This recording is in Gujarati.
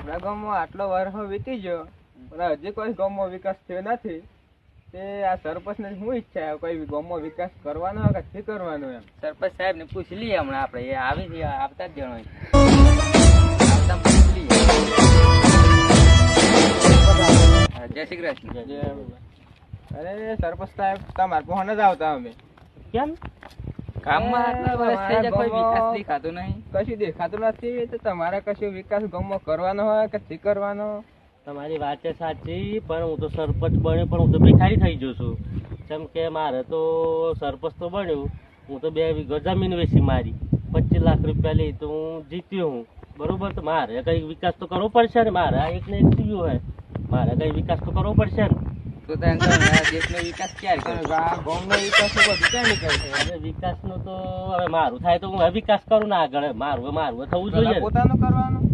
આપણા ગામમાં આટલો વર્ષો વીતી ગયો પણ હજી કોઈ ગામમાં વિકાસ થયો નથી. તે આ સરપંચને શું ઈચ્છા કોઈ ગામમાં વિકાસ કરવાનો કે નથી કરવાનો એમ? સરપંચ સાહેબ ને પૂછી લઈએ હમણાં આપણે. એ આવી છે આવતા જ જણો આવતા પૂછી લઈએ. જય શ્રી કૃષ્ણ. અરે સરપંચ સાહેબ તમારે પહોંચ જ આવતા અમે. કેમ કામમાં આટલા વર્ષ થઈ જાય કોઈ વિકાસ દેખાતો નહીં? કશું દેખાતું નથી. તો તમારે કશું વિકાસ ગામમાં કરવાનો હોય કે નથી કરવાનો? તમારી વાત છે સાચી, પણ હું તો સરપંચ બન્યો પણ હું તો ભિખારી થઈ ગયો છું. જેમ કે મારે તો સરપંચ તો બન્યું, હું તો 2 વીઘા જમીન વેચી મારી 25 લાખ રૂપિયા લઈ તો હું જીત્યો હું. બરોબર, તો મારે કઈ વિકાસ તો કરવો પડશે ને. મારે એક ને એક થયું હોય, મારે કઈ વિકાસ તો કરવો પડશે ને. તો દેશનો વિકાસ ક્યારે કરે? ગામનો વિકાસ બધું ક્યાં નીકળશે? હવે વિકાસનો તો હવે મારું થાય તો હું હવે વિકાસ કરું ને આગળ. મારું થવું જોઈએ. પોતાનું કરવાનું